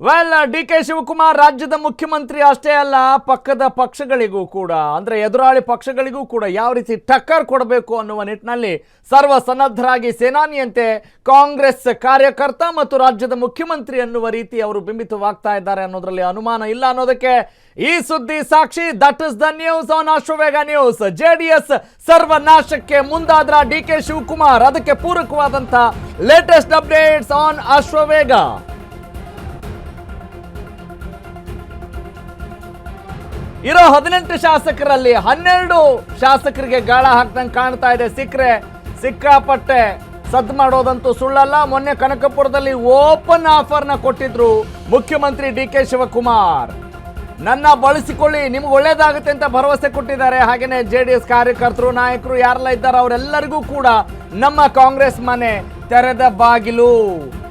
Well, DK. Shivakumar ರಾಜ್ಯದ ಮುಖ್ಯಮಂತ್ರಿ ಅಷ್ಟೇ ಅಲ್ಲ, ಪಕ್ಕದ ಪಕ್ಷಗಳಿಗೂ ಕೂಡ ಅಂದ್ರೆ ಎದುರಾಳಿ ಪಕ್ಷಗಳಿಗೂ ಕೂಡ ಯಾವ ರೀತಿ ಟಕ್ಕರ್ ಕೊಡಬೇಕು ಅನ್ನುವ ನಿಟ್ಟಿನಲ್ಲಿ ಸರ್ವ ಸನ್ನದ್ಧರಾಗಿ ಸೇನಾನಿಯಂತೆ ಕಾಂಗ್ರೆಸ್ ಕಾರ್ಯಕರ್ತ ಮತ್ತು ರಾಜ್ಯದ ಮುಖ್ಯಮಂತ್ರಿ ಅನ್ನುವ ರೀತಿ ಅವರು ಬಿಂಬಿತವಾಗ್ತಾ ಇದ್ದಾರೆ ಅನ್ನೋದ್ರಲ್ಲಿ ಅನುಮಾನ ಇಲ್ಲ ಅನ್ನೋದಕ್ಕೆ ಈ ಸುದ್ದಿ ಸಾಕ್ಷಿ. That is the news on Ashwavega news. JDS ಸರ್ವನಾಶಕ್ಕೆ ಮುಂದಾದ್ರ ಡಿ.ಕೆ. ಶಿವಕುಮಾರ್, ಅದಕ್ಕೆ ಪೂರಕವಾದಂತ ಲೇಟೆಸ್ಟ್ ಅಪ್ಡೇಟ್ಸ್ ಆನ್ ಅಶ್ವವೇಗ. ಇರೋ 18 ಶಾಸಕರಲ್ಲಿ 12 ಶಾಸಕರಿಗೆ ಗಾಳ ಹಾಕ್ದಂಗೆ ಕಾಣ್ತಾ ಇದೆ. ಸಿಕ್ಕಾಪಟ್ಟೆ ಸದ್ದು ಮಾಡೋದಂತೂ ಸುಳ್ಳಲ್ಲ. ಮೊನ್ನೆ ಕನಕಪುರದಲ್ಲಿ ಓಪನ್ ಆಫರ್ನ ಕೊಟ್ಟಿದ್ರು ಮುಖ್ಯಮಂತ್ರಿ ಡಿ.ಕೆ. ಶಿವಕುಮಾರ್. ನನ್ನ ಬಳಸಿಕೊಳ್ಳಿ, ನಿಮ್ಗೆ ಒಳ್ಳೇದಾಗುತ್ತೆ ಅಂತ ಭರವಸೆ ಕೊಟ್ಟಿದ್ದಾರೆ. ಹಾಗೇನೆ ಜೆಡಿಎಸ್ ಕಾರ್ಯಕರ್ತರು, ನಾಯಕರು ಯಾರೆಲ್ಲ ಇದ್ದಾರೆ ಅವರೆಲ್ಲರಿಗೂ ಕೂಡ ನಮ್ಮ ಕಾಂಗ್ರೆಸ್ ಮನೆ ತೆರೆದ ಬಾಗಿಲು.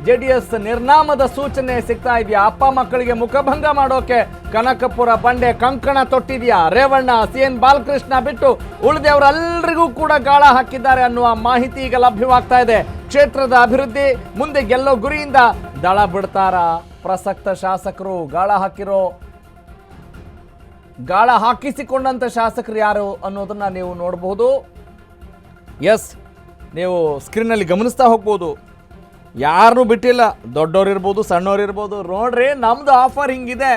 ಜೆಡಿಎಸ್ ನಿರ್ನಾಮದ ಸೂಚನೆ ಸಿಗ್ತಾ ಇದೆಯಾ? ಅಪ್ಪ ಮಕ್ಕಳಿಗೆ ಮುಖಭಂಗ ಮಾಡೋಕೆ ಕನಕಪುರ ಬಂಡೆ ಕಂಕಣ ತೊಟ್ಟಿದ್ಯಾ? ರೇವಣ್ಣ, ಸಿ.ಎನ್. ಬಾಲಕೃಷ್ಣ ಬಿಟ್ಟು ಉಳಿದವರೆಲ್ಲರಿಗೂ ಕೂಡ ಗಾಳ ಹಾಕಿದ್ದಾರೆ ಅನ್ನುವ ಮಾಹಿತಿ ಈಗ ಲಭ್ಯವಾಗ್ತಾ ಇದೆ. ಕ್ಷೇತ್ರದ ಅಭಿವೃದ್ಧಿ ಮುಂದೆ ಗೆಲ್ಲೋ ಗುರಿಯಿಂದ ದಳ ಬಿಡ್ತಾರ ಪ್ರಸಕ್ತ ಶಾಸಕರು? ಗಾಳ ಹಾಕಿಸಿಕೊಂಡಂತ ಶಾಸಕರು ಯಾರು ಅನ್ನೋದನ್ನ ನೀವು ನೋಡಬಹುದು. ಎಸ್, ನೀವು ಸ್ಕ್ರೀನಲ್ಲಿ ಗಮನಿಸ್ತಾ ಹೋಗ್ಬೋದು. ಯಾರನ್ನೂ ಬಿಟ್ಟಿಲ್ಲ, ದೊಡ್ಡವ್ರು ಇರ್ಬೋದು, ಸಣ್ಣವ್ರು ಇರ್ಬೋದು. ನೋಡ್ರಿ, ನಮ್ದು ಆಫರ್ ಹಿಂಗಿದೆ.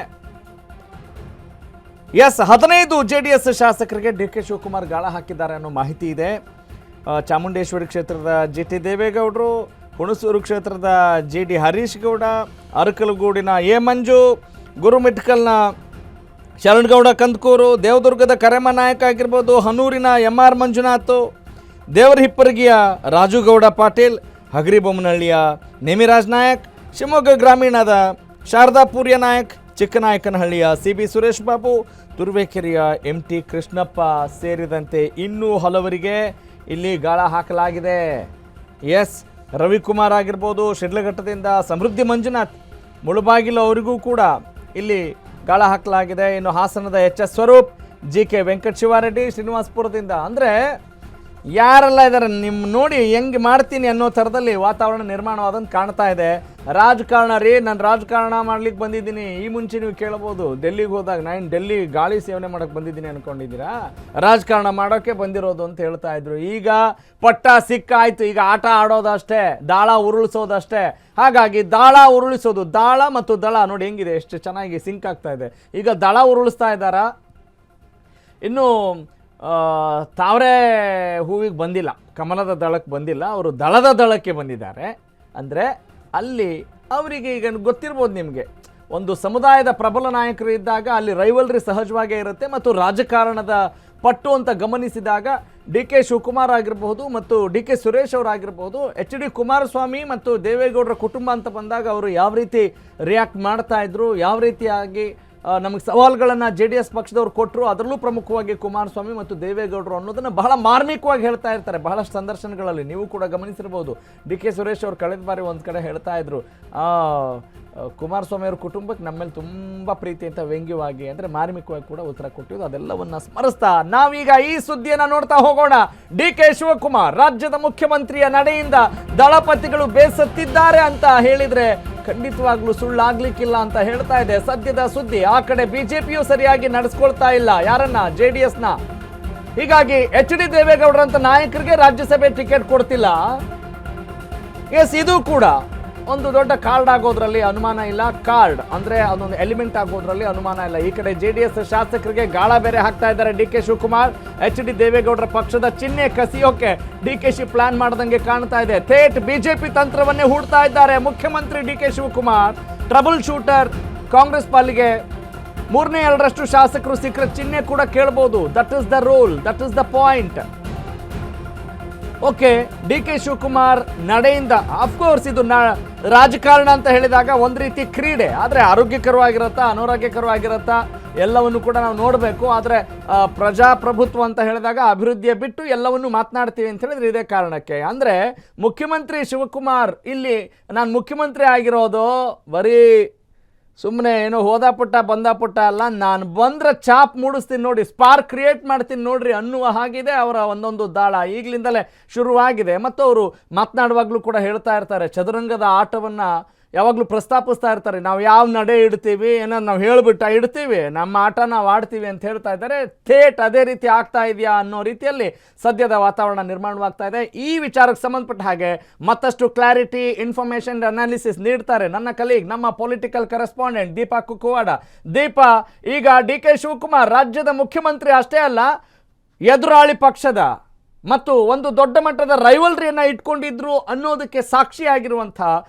ಎಸ್, 15 ಜೆಡಿಎಸ್ ಶಾಸಕರಿಗೆ ಡಿ.ಕೆ. ಶಿವಕುಮಾರ್ ಗಾಳ ಹಾಕಿದ್ದಾರೆ ಅನ್ನೋ ಮಾಹಿತಿ ಇದೆ. ಚಾಮುಂಡೇಶ್ವರಿ ಕ್ಷೇತ್ರದ ಜಿ.ಟಿ. ದೇವೇಗೌಡರು, ಹುಣಸೂರು ಕ್ಷೇತ್ರದ ಜಿ.ಡಿ. ಹರೀಶ್ ಗೌಡ, ಅರಕಲಗೂಡಿನ ಎ. ಮಂಜು, ಗುರುಮಿಟ್ಕಲ್ನ ಶರಣಗೌಡ ಕಂದಕೂರು, ದೇವದುರ್ಗದ ಕರೆಮ ನಾಯಕ ಆಗಿರ್ಬೋದು, ಹನೂರಿನ ಎಂ.ಆರ್. ಮಂಜುನಾಥ್, ದೇವರಹಿಪ್ಪರಗಿಯ ರಾಜುಗೌಡ ಪಾಟೀಲ್, ಹಗರಿಬೊಮ್ಮನಹಳ್ಳಿಯ ನೇಮಿರಾಜ್ ನಾಯಕ್, ಶಿವಮೊಗ್ಗ ಗ್ರಾಮೀಣದ ಶಾರದಾಪುರ್ಯ ನಾಯಕ್, ಚಿಕ್ಕನಾಯಕನಹಳ್ಳಿಯ ಸಿ.ಬಿ. ಸುರೇಶ್ ಬಾಬು, ತುರುವೇಕೆರೆಯ ಎಂ.ಟಿ. ಕೃಷ್ಣಪ್ಪ ಸೇರಿದಂತೆ ಇನ್ನೂ ಹಲವರಿಗೆ ಇಲ್ಲಿ ಗಾಳ ಹಾಕಲಾಗಿದೆ. ಎಸ್, ರವಿಕುಮಾರ್ ಆಗಿರ್ಬೋದು, ಶಿಡ್ಲಘಟ್ಟದಿಂದ ಸಮೃದ್ಧಿ ಮಂಜುನಾಥ್, ಮುಳುಬಾಗಿಲು ಅವರಿಗೂ ಕೂಡ ಇಲ್ಲಿ ಗಾಳ ಹಾಕಲಾಗಿದೆ. ಇನ್ನು ಹಾಸನದ ಎಚ್.ಎಸ್. ಸ್ವರೂಪ್, ಜಿ.ಕೆ. ವೆಂಕಟ ಶಿವಾರೆಡ್ಡಿ, ಶ್ರೀನಿವಾಸಪುರದಿಂದ, ಅಂದರೆ ಯಾರೆಲ್ಲ ಇದ್ದಾರೆ ನಿಮ್ಮ ನೋಡಿ ಹೆಂಗೆ ಮಾಡ್ತೀನಿ ಅನ್ನೋ ಥರದಲ್ಲಿ ವಾತಾವರಣ ನಿರ್ಮಾಣವಾದಂತ ಕಾಣ್ತಾ ಇದೆ. ರಾಜಕಾರಣ ರೀ, ನಾನು ರಾಜಕಾರಣ ಮಾಡ್ಲಿಕ್ಕೆ ಬಂದಿದ್ದೀನಿ. ಈ ಮುಂಚೆ ನೀವು ಕೇಳ್ಬೋದು, ಡೆಲ್ಲಿಗೆ ಹೋದಾಗ ನಾನು ಡೆಲ್ಲಿ ಗಾಳಿ ಸೇವನೆ ಮಾಡೋಕ್ಕೆ ಬಂದಿದ್ದೀನಿ ಅಂದ್ಕೊಂಡಿದ್ದೀರಾ? ರಾಜಕಾರಣ ಮಾಡೋಕ್ಕೆ ಬಂದಿರೋದು ಅಂತ ಹೇಳ್ತಾ ಇದ್ರು. ಈಗ ಪಟ್ಟ ಸಿಕ್ಕಾಯ್ತು, ಈಗ ಆಟ ಆಡೋದಷ್ಟೇ, ದಾಳ ಉರುಳಿಸೋದಷ್ಟೇ. ಹಾಗಾಗಿ ದಾಳ ಉರುಳಿಸೋದು, ದಾಳ ಮತ್ತು ದಳ ನೋಡಿ ಹೆಂಗಿದೆ, ಎಷ್ಟು ಚೆನ್ನಾಗಿ ಸಿಂಕ್ ಆಗ್ತಾ ಇದೆ. ಈಗ ದಳ ಉರುಳಿಸ್ತಾ ಇದ್ದಾರಾ? ಇನ್ನು ತಾವರೆ ಹೂವಿಗೆ ಬಂದಿಲ್ಲ, ಕಮಲದ ದಳಕ್ಕೆ ಬಂದಿಲ್ಲ, ಅವರು ದಳದ ದಳಕ್ಕೆ ಬಂದಿದ್ದಾರೆ. ಅಂದರೆ ಅಲ್ಲಿ ಅವರಿಗೆ ಈಗ ಗೊತ್ತಿರ್ಬೋದು ನಿಮಗೆ, ಒಂದು ಸಮುದಾಯದ ಪ್ರಬಲ ನಾಯಕರು ಇದ್ದಾಗ ಅಲ್ಲಿ ರೈವಲ್ರಿ ಸಹಜವಾಗೇ ಇರುತ್ತೆ. ಮತ್ತು ರಾಜಕಾರಣದ ಪಟ್ಟು ಅಂತ ಗಮನಿಸಿದಾಗ ಡಿ.ಕೆ. ಶಿವಕುಮಾರ್ ಆಗಿರಬಹುದು ಮತ್ತು ಡಿ.ಕೆ. ಸುರೇಶ್ ಅವರಾಗಿರ್ಬೋದು, ಎಚ್.ಡಿ. ಕುಮಾರಸ್ವಾಮಿ ಮತ್ತು ದೇವೇಗೌಡರ ಕುಟುಂಬ ಅಂತ ಬಂದಾಗ ಅವರು ಯಾವ ರೀತಿ ರಿಯಾಕ್ಟ್ ಮಾಡ್ತಾ ಇದ್ರು, ಯಾವ ರೀತಿಯಾಗಿ ನಮಗೆ ಸವಾಲುಗಳನ್ನು ಜೆ.ಡಿ.ಎಸ್ ಪಕ್ಷದವ್ರು ಕೊಟ್ಟರು, ಅದರಲ್ಲೂ ಪ್ರಮುಖವಾಗಿ ಕುಮಾರಸ್ವಾಮಿ ಮತ್ತು ದೇವೇಗೌಡರು ಅನ್ನೋದನ್ನು ಬಹಳ ಮಾರ್ಮಿಕವಾಗಿ ಹೇಳ್ತಾ ಇರ್ತಾರೆ ಬಹಳಷ್ಟು ಸಂದರ್ಶನಗಳಲ್ಲಿ. ನೀವು ಕೂಡ ಗಮನಿಸಿರ್ಬೋದು. ಡಿ.ಕೆ. ಸುರೇಶ್ ಅವರು ಕಳೆದ ಬಾರಿ ಒಂದು ಕಡೆ ಹೇಳ್ತಾ ಇದ್ರು, ಕುಮಾರಸ್ವಾಮಿ ಅವ್ರ ಕುಟುಂಬಕ್ಕೆ ನಮ್ಮ ಮೇಲೆ ತುಂಬ ಪ್ರೀತಿ ಅಂತ ವ್ಯಂಗ್ಯವಾಗಿ, ಅಂದರೆ ಮಾರ್ಮಿಕವಾಗಿ ಕೂಡ ಉತ್ತರ ಕೊಟ್ಟಿದ್ದು. ಅದೆಲ್ಲವನ್ನ ಸ್ಮರಿಸ್ತಾ ನಾವೀಗ ಈ ಸುದ್ದಿಯನ್ನು ನೋಡ್ತಾ ಹೋಗೋಣ. ಡಿ.ಕೆ. ಶಿವಕುಮಾರ್ ರಾಜ್ಯದ ಮುಖ್ಯಮಂತ್ರಿಯ ನಡೆಯಿಂದ ದಳಪತಿಗಳು ಬೇಸತ್ತಿದ್ದಾರೆ ಅಂತ ಹೇಳಿದ್ರೆ ಖಂಡಿತವಾಗ್ಲೂ ಸುಳ್ಳಾಗ್ಲಿಕ್ಕಿಲ್ಲ ಅಂತ ಹೇಳ್ತಾ ಇದೆ ಸದ್ಯದ ಸುದ್ದಿ. ಆ ಕಡೆ ಬಿಜೆಪಿಯು ಸರಿಯಾಗಿ ನಡೆಸ್ಕೊಳ್ತಾ ಇಲ್ಲ ಯಾರನ್ನ, ಜೆಡಿಎಸ್ನ. ಹೀಗಾಗಿ ಎಚ್.ಡಿ. ದೇವೇಗೌಡರಂತ ನಾಯಕರಿಗೆ ರಾಜ್ಯಸಭೆ ಟಿಕೆಟ್ ಕೊಡ್ತಿಲ್ಲ. ಎಸ್, ಇದು ಕೂಡ ಒಂದು ದೊಡ್ಡ ಕಾರ್ಡ್ ಆಗೋದ್ರಲ್ಲಿ ಅನುಮಾನ ಇಲ್ಲ. ಕಾರ್ಡ್ ಅಂದ್ರೆ ಅದೊಂದು ಎಲಿಮೆಂಟ್ ಆಗೋದ್ರಲ್ಲಿ ಅನುಮಾನ ಇಲ್ಲ. ಈ ಕಡೆ ಜೆಡಿಎಸ್ ಶಾಸಕರಿಗೆ ಗಾಳ ಬೇರೆ ಹಾಕ್ತಾ ಇದ್ದಾರೆ ಡಿ.ಕೆ. ಶಿವಕುಮಾರ್. ಎಚ್.ಡಿ. ದೇವೇಗೌಡರ ಪಕ್ಷದ ಚಿಹ್ನೆ ಕಸಿಯೋಕೆ ಡಿ.ಕೆ.ಶಿ ಪ್ಲಾನ್ ಮಾಡದಂಗೆ ಕಾಣ್ತಾ ಇದೆ. ಥೇಟ್ ಬಿಜೆಪಿ ತಂತ್ರವನ್ನೇ ಹೂಡ್ತಾ ಇದ್ದಾರೆ ಮುಖ್ಯಮಂತ್ರಿ ಡಿ.ಕೆ. ಶಿವಕುಮಾರ್. ಟ್ರಬಲ್ ಶೂಟರ್ ಕಾಂಗ್ರೆಸ್ ಪಾಲಿಗೆ 3/2 ಶಾಸಕರು ಸಿಕ್ಕರೆ ಚಿಹ್ನೆ ಕೂಡ ಕೇಳಬಹುದು. That is the rule, that is the point. Okay, DK. Shivakumar ನಡೆಯಿಂದ ಅಫ್ಕೋರ್ಸ್ ಇದು ರಾಜಕಾರಣ ಅಂತ ಹೇಳಿದಾಗ ಒಂದು ರೀತಿ ಕ್ರೀಡೆ, ಆದರೆ ಆರೋಗ್ಯಕರವಾಗಿರುತ್ತಾ ಅನಾರೋಗ್ಯಕರವಾಗಿರುತ್ತಾ ಎಲ್ಲವನ್ನು ಕೂಡ ನಾವು ನೋಡಬೇಕು. ಆದರೆ ಪ್ರಜಾಪ್ರಭುತ್ವ ಅಂತ ಹೇಳಿದಾಗ ಅಭಿವೃದ್ಧಿಯ ಬಿಟ್ಟು ಎಲ್ಲವನ್ನು ಮಾತನಾಡ್ತೀವಿ ಅಂತ ಹೇಳಿದ್ರೆ ಇದೇ ಕಾರಣಕ್ಕೆ. ಅಂದರೆ ಮುಖ್ಯಮಂತ್ರಿ ಶಿವಕುಮಾರ್ ಇಲ್ಲಿ ನಾನು ಮುಖ್ಯಮಂತ್ರಿ ಆಗಿರೋದು ಬರೀ ಸುಮ್ಮನೆ ಏನೋ ಹೋದ ಪುಟ್ಟ ಬಂದ ಪುಟ್ಟ ಅಲ್ಲ, ನಾನು ಬಂದರೆ ಚಾಪ್ ಮೂಡಿಸ್ತೀನಿ ನೋಡಿ, ಸ್ಪಾರ್ಕ್ ಕ್ರಿಯೇಟ್ ಮಾಡ್ತೀನಿ ನೋಡ್ರಿ ಅನ್ನುವ ಹಾಗಿದೆ ಅವರ ಒಂದೊಂದು ದಾಳ ಈಗಲಿಂದಲೇ ಶುರುವಾಗಿದೆ. ಮತ್ತು ಅವರು ಮಾತನಾಡುವಾಗಲೂ ಕೂಡ ಹೇಳ್ತಾ ಇರ್ತಾರೆ, ಚದುರಂಗದ ಆಟವನ್ನು ಯಾವಾಗಲೂ ಪ್ರಸ್ತಾಪಿಸ್ತಾ ಇರ್ತಾರೆ, ನಾವು ಯಾವ ನಡೆ ಇಡ್ತೀವಿ, ಏನಾದ್ರು ನಾವು ಹೇಳಿಬಿಟ್ಟು ಇಡ್ತೀವಿ, ನಮ್ಮ ಆಟ ನಾವು ಆಡ್ತೀವಿ ಅಂತ ಹೇಳ್ತಾ ಇದ್ದಾರೆ. ಥೇಟ್ ಅದೇ ರೀತಿ ಆಗ್ತಾ ಇದೆಯಾ ಅನ್ನೋ ರೀತಿಯಲ್ಲಿ ಸದ್ಯದ ವಾತಾವರಣ ನಿರ್ಮಾಣವಾಗ್ತಾ ಇದೆ. ಈ ವಿಚಾರಕ್ಕೆ ಸಂಬಂಧಪಟ್ಟ ಹಾಗೆ ಮತ್ತಷ್ಟು ಕ್ಲಾರಿಟಿ, ಇನ್ಫಾರ್ಮೇಷನ್, ಅನಾಲಿಸಿಸ್ ನೀಡ್ತಾರೆ ನನ್ನ ಕಲೀಗ್, ನಮ್ಮ ಪೊಲಿಟಿಕಲ್ ಕರೆಸ್ಪಾಂಡೆಂಟ್ ದೀಪಾ ಕುಕ್ಕುವಾಡ. ದೀಪಾ, ಈಗ ಡಿ ಕೆ ಶಿವಕುಮಾರ್ ರಾಜ್ಯದ ಮುಖ್ಯಮಂತ್ರಿ ಅಷ್ಟೇ ಅಲ್ಲ, ಎದುರಾಳಿ ಪಕ್ಷದ ಮತ್ತು ಒಂದು ದೊಡ್ಡ ಮಟ್ಟದ ರೈವಲ್ರಿಯನ್ನು ಇಟ್ಕೊಂಡಿದ್ರು ಅನ್ನೋದಕ್ಕೆ ಸಾಕ್ಷಿಯಾಗಿರುವಂಥ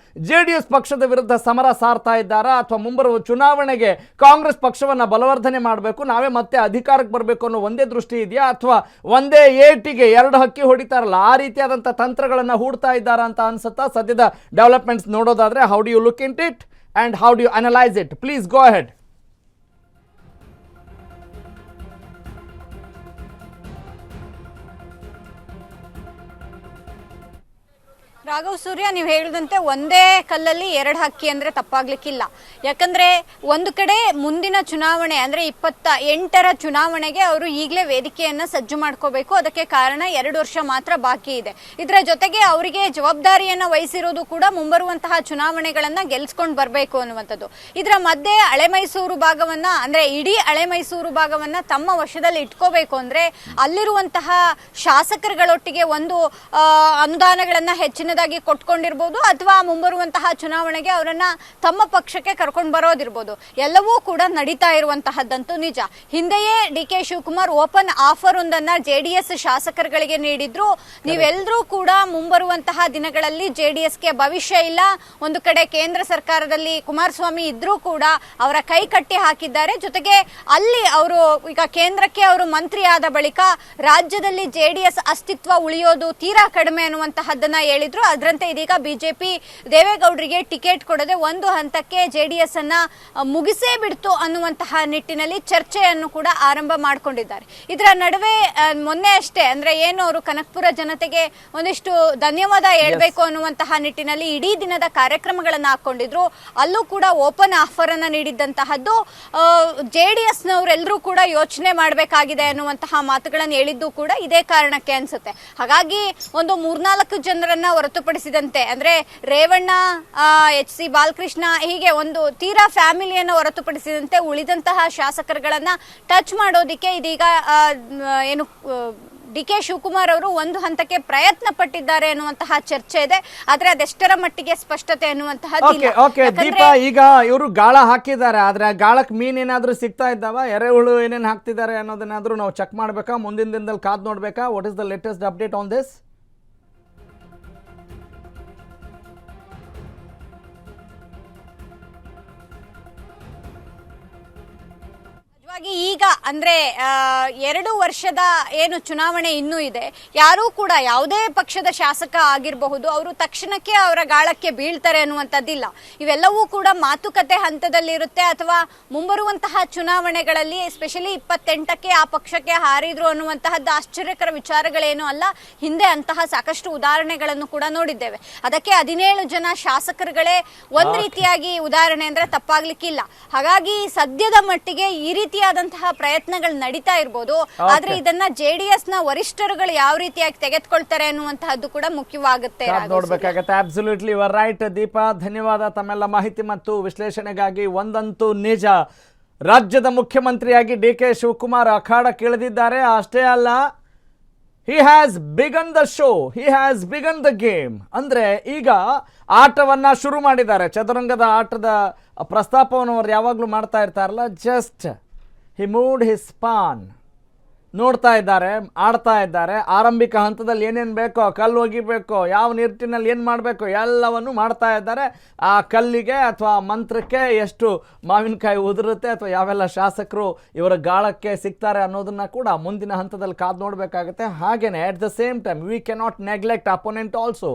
JDS ಪಕ್ಷದ ವಿರುದ್ಧ ಸಮರ ಸಾರ್ತಾ ಇದ್ದಾರಾ, ಅಥವಾ ಮುಂಬರುವ ಚುನಾವಣೆಗೆ ಕಾಂಗ್ರೆಸ್ ಪಕ್ಷವನ್ನು ಬಲವರ್ಧನೆ ಮಾಡಬೇಕು, ನಾವೇ ಮತ್ತೆ ಅಧಿಕಾರಕ್ಕೆ ಬರಬೇಕು ಅನ್ನೋ ಒಂದೇ ದೃಷ್ಟಿ ಇದೆಯಾ, ಅಥವಾ ಒಂದೇ ಏಟಿಗೆ ಎರಡು ಹಕ್ಕಿ ಹೊಡಿತಾರಲ್ಲ ಆ ರೀತಿಯಾದಂಥ ತಂತ್ರಗಳನ್ನು ಹೂಡ್ತಾ ಇದ್ದಾರಾ ಅಂತ ಅನ್ಸುತ್ತಾ? ಸದ್ಯದ ಡೆವಲಪ್ಮೆಂಟ್ಸ್ ನೋಡೋದಾದ್ರೆ, how do you look in it and how do you analyse it? Please go ahead. Raghav Surya, ನೀವು ಹೇಳಿದಂತೆ ಒಂದೇ ಕಲ್ಲಲ್ಲಿ ಎರಡು ಹಕ್ಕಿ ಅಂದ್ರೆ ತಪ್ಪಾಗ್ಲಿಕ್ಕಿಲ್ಲ. ಯಾಕಂದ್ರೆ ಒಂದು ಕಡೆ ಮುಂದಿನ ಚುನಾವಣೆ ಅಂದ್ರೆ 28ರ ಚುನಾವಣೆಗೆ ಅವರು ಈಗಲೇ ವೇದಿಕೆಯನ್ನ ಸಜ್ಜು ಮಾಡ್ಕೋಬೇಕು. ಅದಕ್ಕೆ ಕಾರಣ 2 ವರ್ಷ ಮಾತ್ರ ಬಾಕಿ ಇದೆ. ಇದರ ಜೊತೆಗೆ ಅವರಿಗೆ ಜವಾಬ್ದಾರಿಯನ್ನ ವಹಿಸಿರೋದು ಕೂಡ ಮುಂಬರುವಂತಹ ಚುನಾವಣೆಗಳನ್ನ ಗೆಲ್ಸ್ಕೊಂಡು ಬರಬೇಕು ಅನ್ನುವಂಥದ್ದು. ಇದರ ಮಧ್ಯೆ ಹಳೆ ಮೈಸೂರು ಭಾಗವನ್ನ ಅಂದ್ರೆ ಇಡೀ ಹಳೆ ಮೈಸೂರು ಭಾಗವನ್ನ ತಮ್ಮ ವಶದಲ್ಲಿ ಇಟ್ಕೋಬೇಕು ಅಂದ್ರೆ ಅಲ್ಲಿರುವಂತಹ ಶಾಸಕರುಗಳೊಟ್ಟಿಗೆ ಒಂದು ಅನುದಾನಗಳನ್ನ ಹೆಚ್ಚಿನ ಕೊಟ್ಕೊಂಡಿರ್ಬೋದು, ಅಥವಾ ಮುಂಬರುವಂತಹ ಚುನಾವಣೆಗೆ ಅವರನ್ನ ತಮ್ಮ ಪಕ್ಷಕ್ಕೆ ಕರ್ಕೊಂಡು ಬರೋದಿರ್ಬೋದು. ಎಲ್ಲವೂ ಕೂಡ ನಡೀತಾ ಇರುವಂತಹದ್ದಂತೂ ನಿಜ. ಹಿಂದೆಯೇ D K Shivakumar open offer ಒಂದನ್ನ JDS ಶಾಸಕರುಗಳಿಗೆ ನೀಡಿದ್ರು. ನೀವೆಲ್ಲರೂ ಕೂಡ ಮುಂಬರುವಂತಹ ದಿನಗಳಲ್ಲಿ JDSಗೆ ಭವಿಷ್ಯ ಇಲ್ಲ, ಒಂದು ಕಡೆ ಕೇಂದ್ರ ಸರ್ಕಾರದಲ್ಲಿ ಕುಮಾರಸ್ವಾಮಿ ಇದ್ರೂ ಕೂಡ ಅವರ ಕೈ ಕಟ್ಟಿ ಹಾಕಿದ್ದಾರೆ. ಜೊತೆಗೆ ಅಲ್ಲಿ ಅವರು ಈಗ ಕೇಂದ್ರಕ್ಕೆ ಅವರು ಮಂತ್ರಿ ಆದ ಬಳಿಕ ರಾಜ್ಯದಲ್ಲಿ JDS ಅಸ್ತಿತ್ವ ಉಳಿಯೋದು ತೀರಾ ಕಡಿಮೆ ಅನ್ನುವಂತಹದ್ದನ್ನ ಹೇಳಿದ್ರು. ಅದರಂತೆ ಇದೀಗ ಬಿಜೆಪಿ ದೇವೇಗೌಡರಿಗೆ ಟಿಕೆಟ್ ಕೊಡದೆ ಒಂದು ಹಂತಕ್ಕೆ JDS ಅನ್ನ ಮುಗಿಸೇ ಬಿಡ್ತು ಅನ್ನುವಂತಹ ನಿಟ್ಟಿನಲ್ಲಿ ಚರ್ಚೆಯನ್ನು ಕೂಡ ಆರಂಭ ಮಾಡಿಕೊಂಡಿದ್ದಾರೆ. ಇದರ ನಡುವೆ ಮೊನ್ನೆ ಅಷ್ಟೇ ಅಂದ್ರೆ ಏನು ಅವರು ಕನಕಪುರ ಜನತೆಗೆ ಒಂದಿಷ್ಟು ಧನ್ಯವಾದ ಹೇಳ್ಬೇಕು ಅನ್ನುವಂತಹ ನಿಟ್ಟಿನಲ್ಲಿ ಇಡೀ ದಿನದ ಕಾರ್ಯಕ್ರಮಗಳನ್ನ ಹಾಕೊಂಡಿದ್ರು. ಅಲ್ಲೂ ಕೂಡ ಓಪನ್ ಆಫರ್ ಅನ್ನ ನೀಡಿದ್ದಂತಹದ್ದು JDS ನವರೆಲ್ಲರೂ ಕೂಡ ಯೋಚನೆ ಮಾಡಬೇಕಾಗಿದೆ ಅನ್ನುವಂತಹ ಮಾತುಗಳನ್ನು ಹೇಳಿದ್ದು ಕೂಡ ಇದೇ ಕಾರಣಕ್ಕೆ ಅನ್ಸುತ್ತೆ. ಹಾಗಾಗಿ ಒಂದು 3-4 ಜನರನ್ನ ಹೊರತುಪಡಿಸಿದಂತೆ ಅಂದ್ರೆ ರೇವಣ್ಣ, HC ಬಾಲಕೃಷ್ಣ, ಹೀಗೆ ಒಂದು ತೀರಾ ಫ್ಯಾಮಿಲಿಯನ್ನು ಹೊರತುಪಡಿಸಿದಂತೆ ಉಳಿದಂತಹ ಶಾಸಕರುಗಳನ್ನ ಟಚ್ ಮಾಡೋದಿಕ್ಕೆ ಇದೀಗ ಏನು ಡಿ ಕೆ ಶಿವಕುಮಾರ್ ಅವರು ಒಂದು ಹಂತಕ್ಕೆ ಪ್ರಯತ್ನ ಪಟ್ಟಿದ್ದಾರೆ ಅನ್ನುವಂತಹ ಚರ್ಚೆ ಇದೆ. ಆದ್ರೆ ಅದೆಷ್ಟರ ಮಟ್ಟಿಗೆ ಸ್ಪಷ್ಟತೆ ಅನ್ನುವಂತಹದ್ದು ದೀಪಾ, ಈಗ ಇವರು ಗಾಳ ಹಾಕಿದ್ದಾರೆ, ಆದ್ರೆ ಗಾಳಕ್ಕೆ ಮೀನ್ ಏನಾದ್ರೂ ಸಿಗ್ತಾ ಇದ್ದಾವ, ಎರೆಹುಳು ಏನೇನು ಹಾಕ್ತಿದ್ದಾರೆ ಅನ್ನೋದನ್ನಾದ್ರೂ ನಾವು ಚೆಕ್ ಮಾಡ್ಬೇಕಾ, ಮುಂದಿನ ದಿನದಲ್ಲಿ ಕಾದ್ ನೋಡ್ಬೇಕಾ? What is the latest update on this? ಈಗ ಅಂದ್ರೆ 2 ವರ್ಷದ ಏನು ಚುನಾವಣೆ ಇನ್ನೂ ಇದೆ, ಯಾರೂ ಕೂಡ ಯಾವುದೇ ಪಕ್ಷದ ಶಾಸಕ ಆಗಿರಬಹುದು ಅವರು ತಕ್ಷಣಕ್ಕೆ ಅವರ ಗಾಳಕ್ಕೆ ಬೀಳ್ತಾರೆ ಅನ್ನುವಂಥದ್ದಿಲ್ಲ. ಇವೆಲ್ಲವೂ ಕೂಡ ಮಾತುಕತೆ ಹಂತದಲ್ಲಿರುತ್ತೆ, ಅಥವಾ ಮುಂಬರುವಂತಹ ಚುನಾವಣೆಗಳಲ್ಲಿ ಎಸ್ಪೆಷಲಿ 28ಕ್ಕೆ ಆ ಪಕ್ಷಕ್ಕೆ ಹಾರಿದ್ರು ಅನ್ನುವಂತಹದ್ದು ಆಶ್ಚರ್ಯಕರ ವಿಚಾರಗಳೇನು ಅಲ್ಲ. ಹಿಂದೆ ಅಂತಹ ಸಾಕಷ್ಟು ಉದಾಹರಣೆಗಳನ್ನು ಕೂಡ ನೋಡಿದ್ದೇವೆ. ಅದಕ್ಕೆ 17 ಜನ ಶಾಸಕರುಗಳೇ ಒಂದ್ ರೀತಿಯಾಗಿ ಉದಾಹರಣೆ ಅಂದ್ರೆ ತಪ್ಪಾಗ್ಲಿಕ್ಕಿಲ್ಲ. ಹಾಗಾಗಿ ಸದ್ಯದ ಮಟ್ಟಿಗೆ ಈ ರೀತಿಯಾದಂತಹ ಪ್ರಯತ್ನಗಳು ನಡೀತಾ ಇರಬಹುದು. ಆದ್ರೆ ಇದನ್ನ JDS ನ ವರಿಷ್ಠರುಗಳು ಯಾವ ರೀತಿಯಾಗಿ ತೆಗೆದುಕೊಳ್ತಾರೆ ಅನ್ನುವಂತಹದ್ದು ಕೂಡ ಮುಖ್ಯವಾಗುತ್ತೆ. ನೋಡ್ಬೇಕಾಗತ್ತೆ. Absolutely you are right Deepa, ಧನ್ಯವಾದ ತಮ್ಮೆಲ್ಲ ಮಾಹಿತಿ ಮತ್ತು ವಿಶ್ಲೇಷಣೆಗಾಗಿ. ಒಂದಂತೂ ನಿಜ, ರಾಜ್ಯದ ಮುಖ್ಯಮಂತ್ರಿಯಾಗಿ ಡಿ ಕೆ ಶಿವಕುಮಾರ್ ಅಖಾಡಕ್ಕಿಳಿದಿದ್ದಾರೆ. ಅಷ್ಟೇ ಅಲ್ಲ, he has begun the show, he has begun the game. ಅಂದ್ರೆ ಈಗ ಆಟವನ್ನ ಶುರು ಮಾಡಿದ್ದಾರೆ. ಚದುರಂಗದ ಆಟದ ಪ್ರಸ್ತಾಪವನ್ನು ಅವ್ರು ಯಾವಾಗಲೂ ಮಾಡ್ತಾ ಇರ್ತಾರಲ್ಲ, just he moved his pawn. ನೋಡ್ತಾ ಇದ್ದಾರೆ, ಆಡ್ತಾ ಇದ್ದಾರೆ. ಆರಂಭಿಕ ಹಂತದಲ್ಲಿ ಏನೇನು ಬೇಕೋ, ಕಲ್ಲು ಒಗಿಬೇಕೋ, ಯಾವ ನಿಟ್ಟಿನಲ್ಲಿ ಏನು ಮಾಡಬೇಕು ಎಲ್ಲವನ್ನು ಮಾಡ್ತಾ ಇದ್ದಾರೆ. ಆ ಕಲ್ಲಿಗೆ ಅಥವಾ ಮಂತ್ರಕ್ಕೆ ಎಷ್ಟು ಮಾವಿನಕಾಯಿ ಉದುರುತ್ತೆ, ಅಥವಾ ಯಾವೆಲ್ಲ ಶಾಸಕರು ಇವರ ಗಾಳಕ್ಕೆ ಸಿಗ್ತಾರೆ ಅನ್ನೋದನ್ನು ಕೂಡ ಮುಂದಿನ ಹಂತದಲ್ಲಿ ಕಾದು ನೋಡಬೇಕಾಗುತ್ತೆ. ಹಾಗೆಯೇ at the same time we cannot neglect opponent also.